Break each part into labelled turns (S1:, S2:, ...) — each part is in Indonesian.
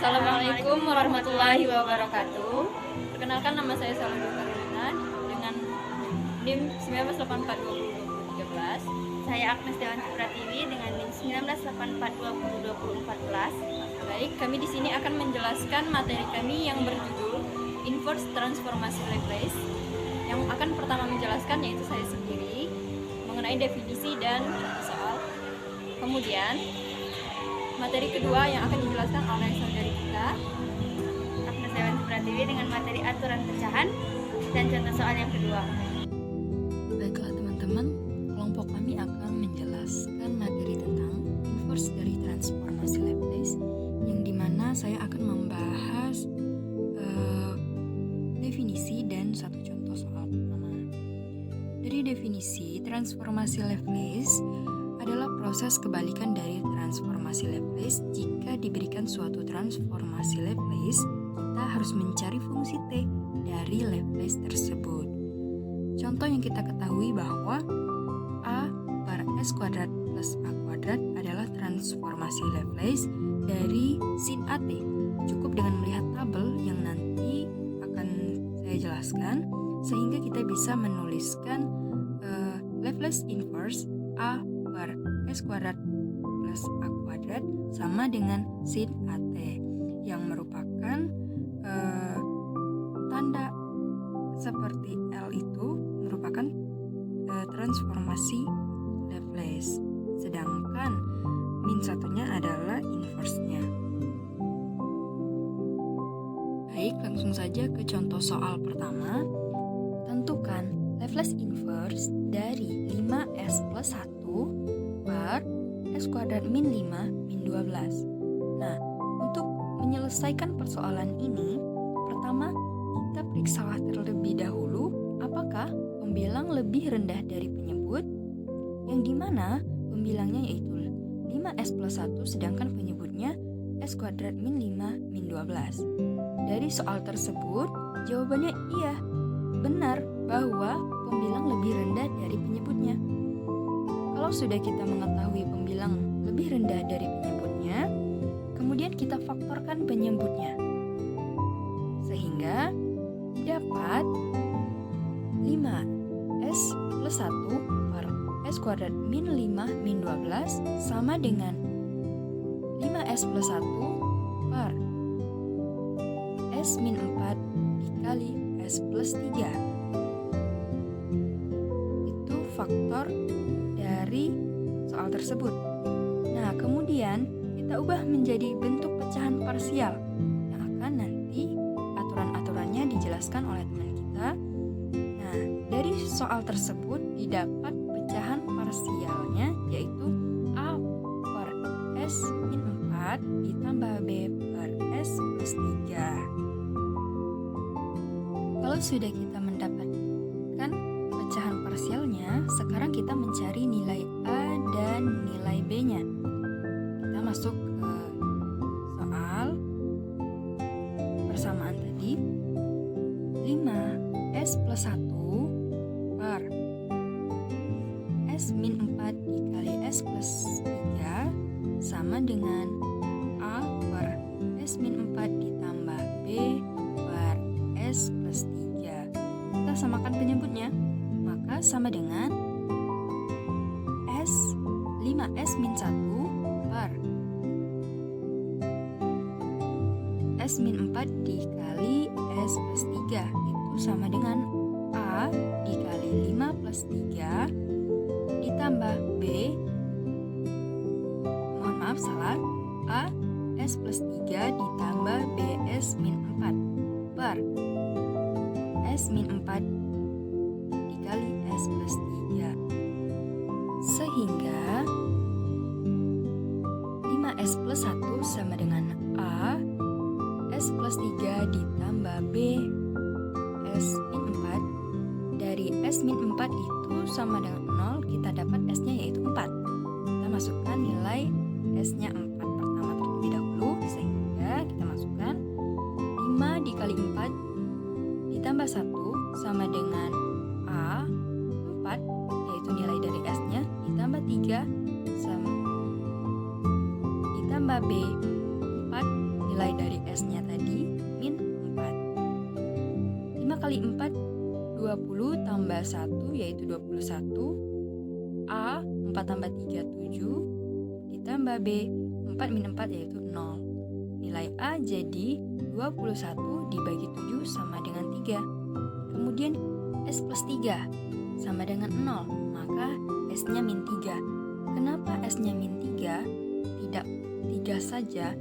S1: Assalamualaikum warahmatullahi wabarakatuh. Perkenalkan, nama saya Saludin Karolina dengan NIM 19842013.
S2: Saya Agnes Dewanti Pratiwi dengan NIM 1984202014.
S1: Baik, kami di sini akan menjelaskan materi kami yang berjudul Inverse Transformasi Laplace. Yang akan pertama menjelaskan yaitu saya sendiri mengenai definisi dan soal. Kemudian materi kedua yang akan dijelaskan oleh saudari kita
S2: Agnes Dewanti Pratiwi dengan materi aturan pecahan dan contoh soal yang kedua.
S3: Baiklah teman-teman, kelompok kami akan menjelaskan materi tentang inverse dari transformasi Laplace, yang dimana saya akan membahas definisi dan satu contoh soal pertama. Dari definisi, transformasi Laplace adalah proses kebalikan dari transformasi Laplace. Jika diberikan suatu transformasi Laplace, kita harus mencari fungsi T dari Laplace tersebut. Contoh yang kita ketahui bahwa A per S kuadrat plus A kuadrat adalah transformasi Laplace dari sin AT. Cukup dengan melihat tabel yang nanti akan saya jelaskan, sehingga kita bisa menuliskan Laplace inverse A per S kuadrat plus A kuadrat sama dengan sin AT, yang merupakan tanda seperti L itu merupakan transformasi Laplace, sedangkan min satunya adalah inverse-nya. Baik, langsung saja ke contoh soal pertama. Tentukan Laplace inverse dari 5S plus 1 per S kuadrat min 5 min 12. Nah, untuk menyelesaikan persoalan ini, pertama kita periksalah terlebih dahulu apakah pembilang lebih rendah dari penyebut, yang dimana pembilangnya yaitu 5S plus 1 sedangkan penyebutnya S kuadrat min 5 min 12. Dari soal tersebut, jawabannya iya, benar bahwa pembilang lebih rendah dari penyebutnya. Kalau sudah kita mengetahui pembilang lebih rendah dari penyebutnya, kemudian kita faktorkan penyebutnya, sehingga dapat 5S plus 1 per S kuadrat min 5 min 12 sama dengan 5S plus 1 per S min 4 dikali S plus 3. Itu faktor dari soal tersebut. Nah, kemudian kita ubah menjadi bentuk pecahan parsial yang akan nanti aturan-aturannya dijelaskan oleh teman kita. Nah, dari soal tersebut didapat pecahan parsialnya yaitu A per S min 4 ditambah B per S plus 3. Kalau sudah kita mendapatkan pecahan parsialnya, sekarang kita mencari nilai A dan nilai B-nya. Kita masuk ke soal persamaan tadi. 5S plus 1 per S min 4 dikali S plus 3 sama dengan A per S min 4 ditambah B per S plus 3. Kita samakan penyebutnya, maka sama dengan 5S min 1 per S min 4 dikali S plus 3, itu sama dengan A dikali 5 plus 3 ditambah B, mohon maaf salah, A S plus 3 ditambah BS min 4 per S min 4 dikali S plus 3, sehingga 5S plus 1 sama dengan A S plus 3 ditambah B S min 4. Dari S min 4 itu sama dengan 0, kita dapat S-nya yaitu 4. Kita masukkan nilai S-nya 4 pertama terlebih dahulu, sehingga kita masukkan 5 dikali 4 ditambah 1 sama dengan A 4, yaitu nilai dari S-nya, ditambah 3 sama ditambah B 4, nilai dari S-nya tadi min 4. 5 kali 4 20 tambah 1 yaitu 21. A 4 tambah 3 7 ditambah B 4 min 4 yaitu 0. Nilai A jadi 21 dibagi 7 sama dengan 3. Kemudian S plus 3 sama dengan 0, maka S-nya min 3. Kenapa S-nya min 3? Tidak 3 saja,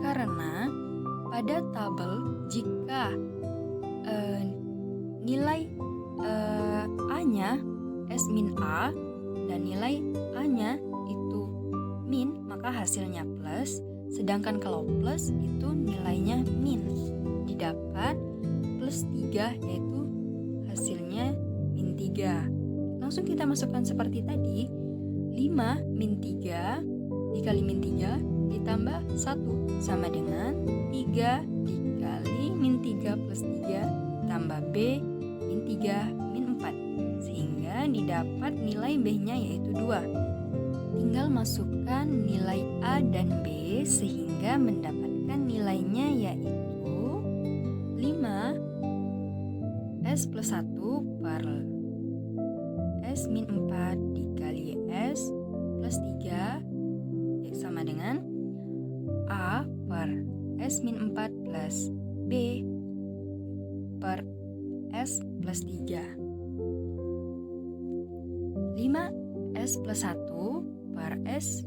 S3: karena pada tabel jika nilai A-nya S min A dan nilai A-nya itu min, maka hasilnya plus. Sedangkan kalau plus itu nilainya min. Didapat plus 3 yaitu hasilnya min 3. Langsung kita masukkan seperti tadi. 5 min 3 dikali min 3 ditambah 1 sama dengan 3 dikali min 3 plus 3 tambah B min 3 min 4. Sehingga didapat nilai B-nya yaitu 2. Tinggal masukkan nilai A dan B sehingga mendapatkan nilainya yaitu 5 S plus 1 per S min 4 dikali S plus 3 sama dengan A per S min 4 plus B per S plus 3. 5 S plus 1 per S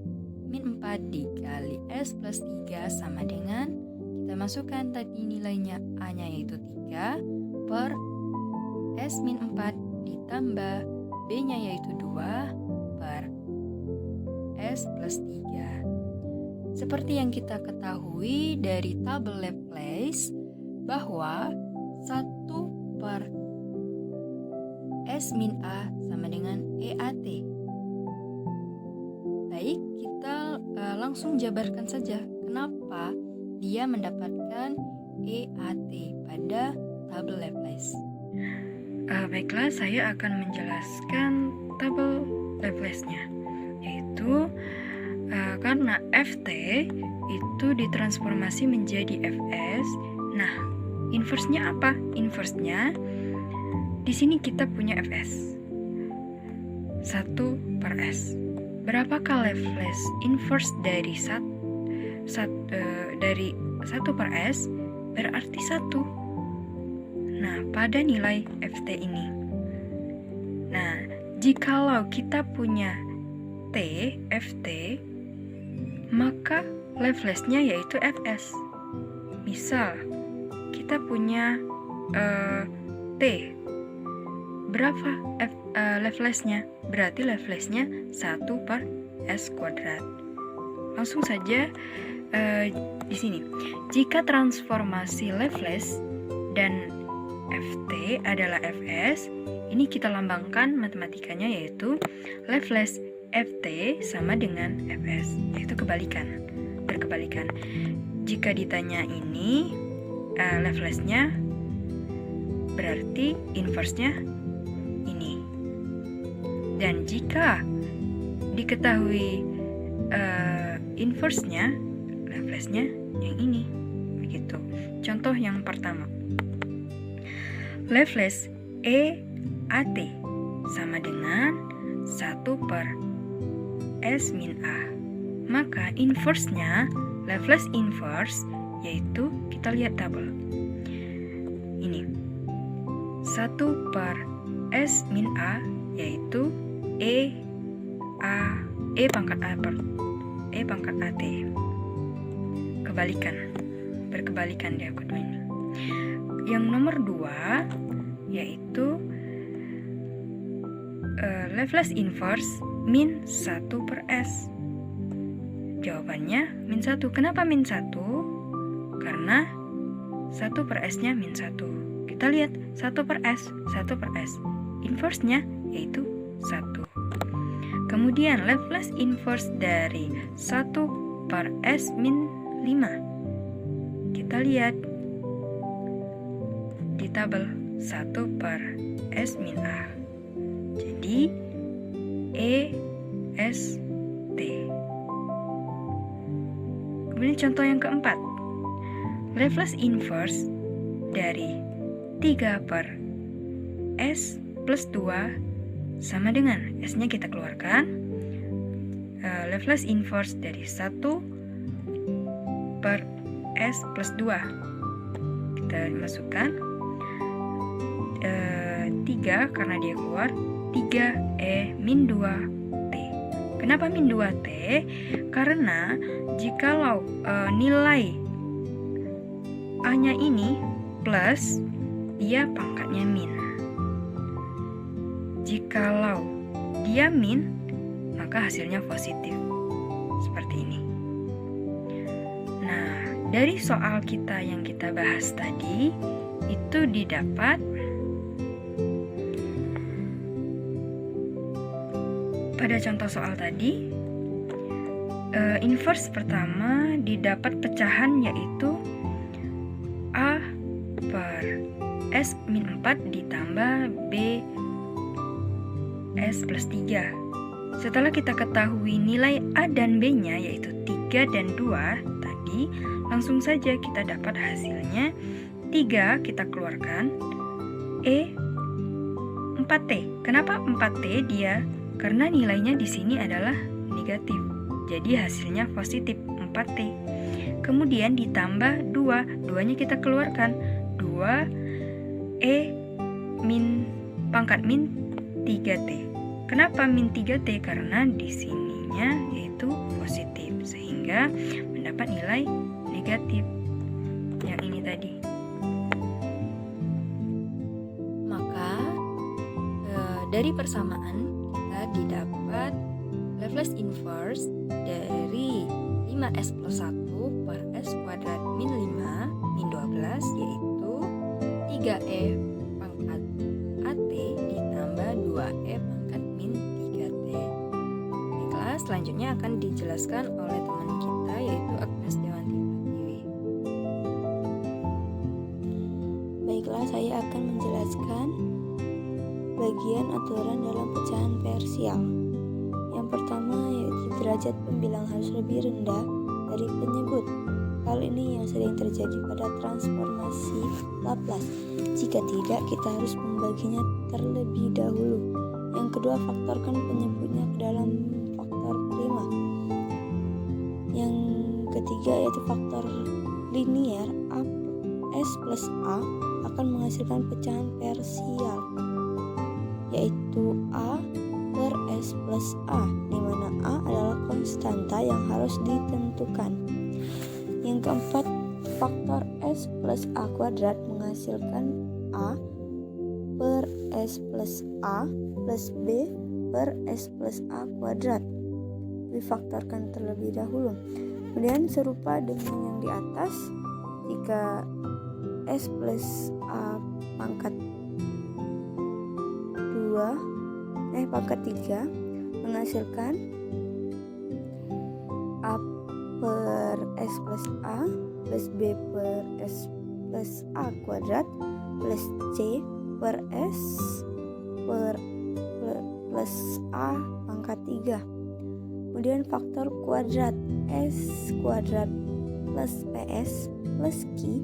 S3: min 4 dikali S plus 3 sama dengan, kita masukkan tadi nilainya A-nya yaitu 3 per S min 4 ditambah B-nya yaitu 2 per S plus 3. Seperti yang kita ketahui dari tabel Laplace bahwa 1 per S min A sama dengan EAT. Baik, kita langsung jabarkan saja kenapa dia mendapatkan EAT pada tabel Laplace. Baiklah, saya akan menjelaskan tabel Laplace-nya, yaitu karena Ft itu ditransformasi menjadi Fs. Nah, inverse-nya apa? Inverse-nya di sini kita punya Fs 1 per S. Berapakah Laplace inverse dari 1 per S? Berarti 1. Nah, pada nilai Ft ini. Nah, jikalau kita punya Ft, maka Laplace-nya yaitu Fs. Misal, kita punya T. Berapa Laplace-nya? Berarti Laplace-nya 1 per S kuadrat. Langsung saja di sini. Jika transformasi Laplace dan Ft adalah Fs, ini kita lambangkan matematikanya yaitu Laplace Ft sama dengan Fs, yaitu berkebalikan. Jika ditanya ini Laplace-nya, berarti inverse-nya ini. Dan jika diketahui inverse-nya, Laplace-nya yang ini. Begitu. Contoh yang pertama. Laplace EAT sama dengan 1 per S min A. Maka inverse-nya, Laplace inverse, yaitu kita lihat tabel. Ini 1 per S min A yaitu E pangkat A per E pangkat AT. Berkebalikan dia kedua ini. Yang nomor 2 yaitu Laplace inverse min 1 per S. Jawabannya min 1. Kenapa min 1? Karena 1 per S-nya min 1. Kita lihat 1 per S. Inverse-nya yaitu 1. Kemudian Laplace inverse dari 1 per S min 5. Kita lihat di tabel 1 per S min A. Jadi EST. Kemudian contoh yang keempat. Laplace inverse dari 3 per S plus 2 sama dengan S-nya kita keluarkan. Laplace inverse dari 1 per S plus 2 kita masukkan 3 karena dia keluar 3E min 2T. Kenapa min 2T? Karena jikalau nilai A-nya ini plus, dia pangkatnya min. Jikalau dia min, maka hasilnya positif. Seperti ini. Nah, dari soal kita yang kita bahas tadi, itu didapat pada contoh soal tadi, inverse pertama didapat pecahan yaitu A per S min 4 ditambah B S plus 3. Setelah kita ketahui nilai A dan B-nya yaitu 3 dan 2 tadi, langsung saja kita dapat hasilnya 3 kita keluarkan E 4T. Kenapa 4T dia? Karena nilainya di sini adalah negatif. Jadi hasilnya positif 4T. Kemudian ditambah 2, 2-nya kita keluarkan 2 E min pangkat min 3T. Kenapa min 3T? Karena di sininya yaitu positif sehingga mendapat nilai negatif yang ini tadi.
S1: Maka dari persamaan kita didapat Laplace inverse dari 5S plus 1 per S kuadrat min 5 min 12 yaitu 3E pangkat AT ditambah 2E pangkat min 3T. Baiklah, selanjutnya akan dijelaskan oleh teman kita yaitu Agnes Dewanti Pratiwi.
S4: Baiklah, saya akan menjelaskan bagian aturan dalam pecahan parsial. Yang pertama yaitu derajat pembilang harus lebih rendah dari penyebut. Hal ini yang sering terjadi pada transformasi Laplace. Jika tidak, kita harus membaginya terlebih dahulu. Yang kedua, faktorkan penyebutnya ke dalam faktor prima. Yang ketiga yaitu faktor linier A S plus A akan menghasilkan pecahan parsial, yaitu A per S plus A, di mana A adalah konstanta yang harus ditentukan. Yang keempat, faktor S plus A kuadrat menghasilkan A per S plus A plus B per S plus A kuadrat. Difaktorkan terlebih dahulu. Kemudian serupa dengan yang di atas, jika S plus A pangkat 3 menghasilkan A per S plus A plus B per S plus A kuadrat plus C per S plus A pangkat 3. Kemudian faktor kuadrat S kuadrat plus PS plus Q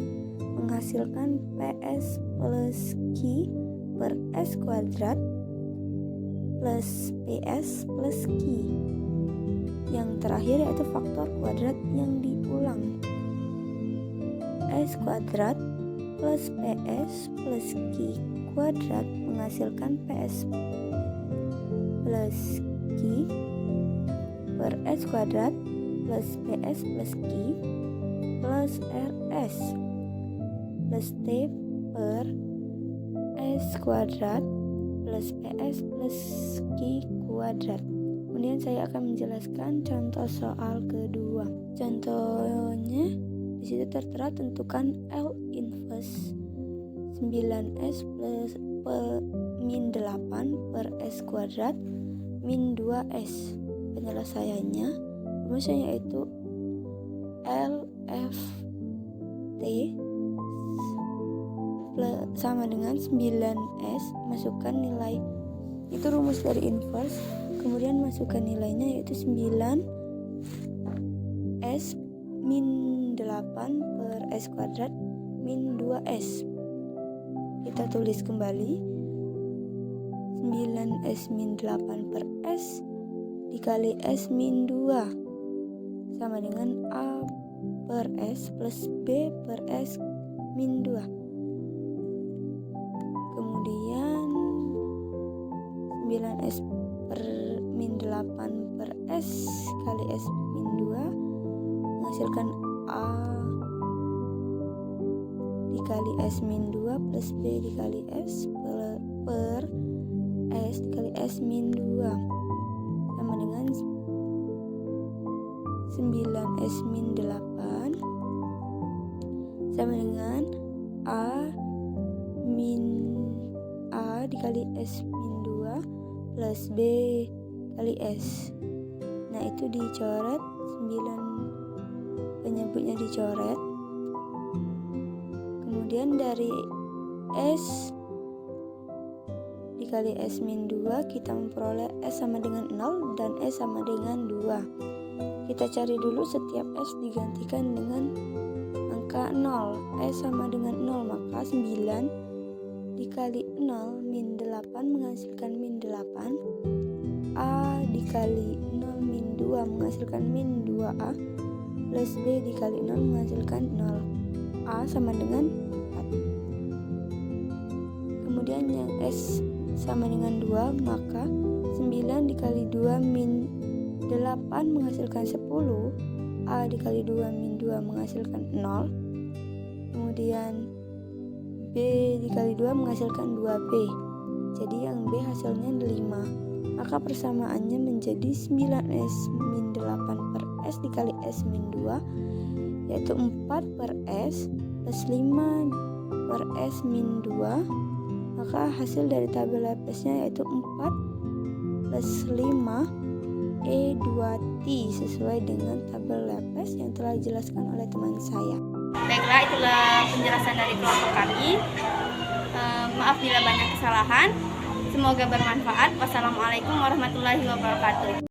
S4: menghasilkan PS plus Q per S kuadrat plus PS plus Q. Yang terakhir yaitu faktor kuadrat yang diulang. S kuadrat plus PS plus Q kuadrat menghasilkan PS plus Q per S kuadrat plus PS plus Q plus RS plus T per S kuadrat plus PS plus Q kuadrat. Kemudian saya akan menjelaskan contoh soal kedua. Contohnya di situ tertera tentukan L inverse 9S plus min 8 per S kuadrat min 2S. Penyelesaiannya rumusnya yaitu LFT sama dengan 9S, masukkan nilai, itu rumus dari inverse, kemudian masukkan nilainya yaitu 9S min 8 per S kuadrat min 2S. Kita tulis kembali 9S min 8 per S dikali S min 2 sama dengan A per S plus B per S min 2. Kemudian 9S per min 8 per S kali S min 2 menghasilkan A dikali S min 2 plus B dikali S per S dikali S min 2 sama dengan 9S min 8 sama dengan A dikali S min 2 plus B kali S. Nah, itu dicoret, 9 penyebutnya dicoret. Kemudian dari S dikali S min 2 kita memperoleh S sama dengan 0 dan S sama dengan 2. Kita cari dulu setiap S digantikan dengan angka 0. S sama dengan 0, maka 9 dikali 0 min 8 menghasilkan min 8. A dikali 0 min 2 menghasilkan min 2A plus B dikali 0 menghasilkan 0. A sama dengan 4. Kemudian yang S sama dengan 2, maka 9 dikali 2 min 8 menghasilkan 10. A dikali 2 min 2 menghasilkan 0. Kemudian B dikali 2 menghasilkan 2B. Jadi yang B hasilnya 5. Maka persamaannya menjadi 9S min 8 per S dikali S min 2, yaitu 4 per S plus 5 per S min 2. Maka hasil dari tabel Laplace-nya yaitu 4 plus 5 E2T sesuai dengan tabel Laplace yang telah dijelaskan oleh teman saya.
S2: Baiklah, itulah penjelasan dari kelompok kami. Maaf bila banyak kesalahan. Semoga bermanfaat. Wassalamualaikum warahmatullahi wabarakatuh.